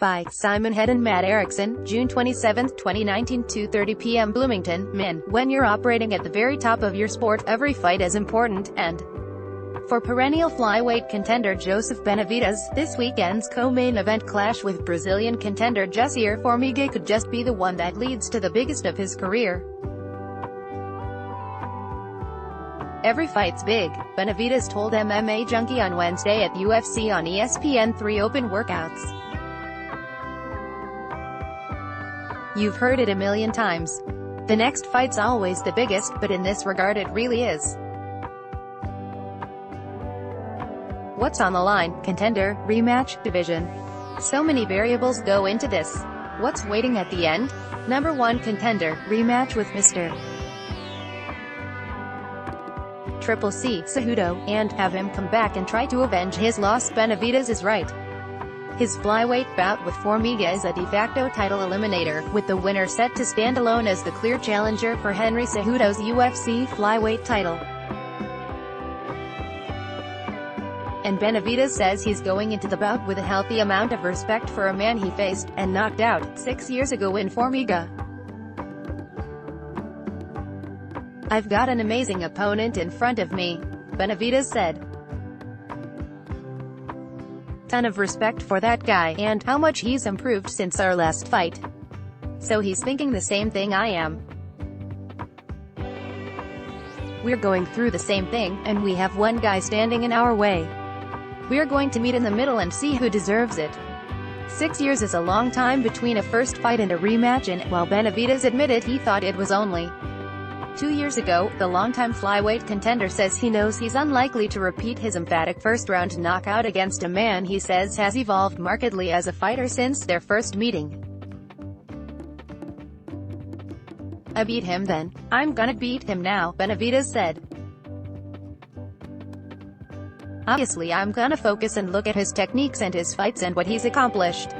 By Simon Head and Matt Erickson, June 27, 2019, 2:30 p.m. Bloomington, Minn. When you're operating at the very top of your sport, every fight is important, and for perennial flyweight contender Joseph Benavidez, this weekend's co-main event clash with Brazilian contender Jussier Formiga could just be the one that leads to the biggest of his career. Every fight's big, Benavidez told MMA Junkie on Wednesday at UFC on ESPN 3 Open Workouts. You've heard it a million times. The next fight's always the biggest, but in this regard it really is. What's on the line? Contender, rematch, division. So many variables go into this. What's waiting at the end? Number 1 contender, rematch with Mr. Triple C, Cejudo, and have him come back and try to avenge his loss. Benavidez is right. His flyweight bout with Formiga is a de facto title eliminator, with the winner set to stand alone as the clear challenger for Henry Cejudo's UFC flyweight title. And Benavidez says he's going into the bout with a healthy amount of respect for a man he faced, and knocked out, 6 years ago in Formiga. "I've got an amazing opponent in front of me," Benavidez said. "Ton of respect for that guy, and how much he's improved since our last fight. So he's thinking the same thing I am. We're going through the same thing, and we have one guy standing in our way. We're going to meet in the middle and see who deserves it." 6 years is a long time between a first fight and a rematch, and while Benavidez admitted he thought it was only 2 years ago, the longtime flyweight contender says he knows he's unlikely to repeat his emphatic first-round knockout against a man he says has evolved markedly as a fighter since their first meeting. "I beat him then. I'm gonna beat him now," Benavidez said. "Obviously I'm gonna focus and look at his techniques and his fights and what he's accomplished.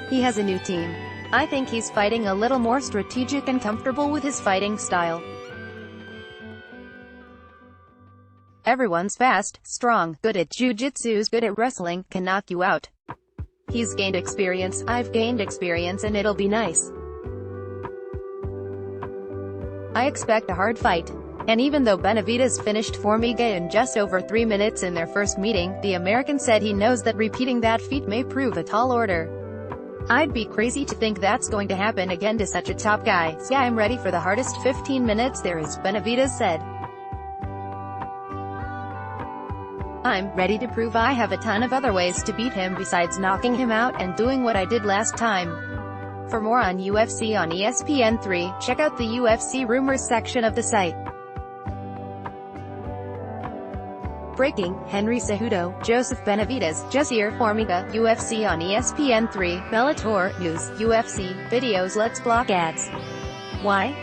He has a new team. I think he's fighting a little more strategic and comfortable with his fighting style. Everyone's fast, strong, good at jiu-jitsu, good at wrestling, can knock you out. He's gained experience, I've gained experience, and it'll be nice. I expect a hard fight." And even though Benavidez finished Formiga in just over 3 minutes in their first meeting, the American said he knows that repeating that feat may prove a tall order. "I'd be crazy to think that's going to happen again to such a top guy, so I'm ready for the hardest 15 minutes there is," Benavidez said. "I'm ready to prove I have a ton of other ways to beat him besides knocking him out and doing what I did last time." For more on UFC on ESPN 3, check out the UFC rumors section of the site. Breaking: Henry Cejudo, Joseph Benavidez, Jussier Formiga, UFC on ESPN 3, Bellator, News, UFC, Videos. Let's block ads. Why?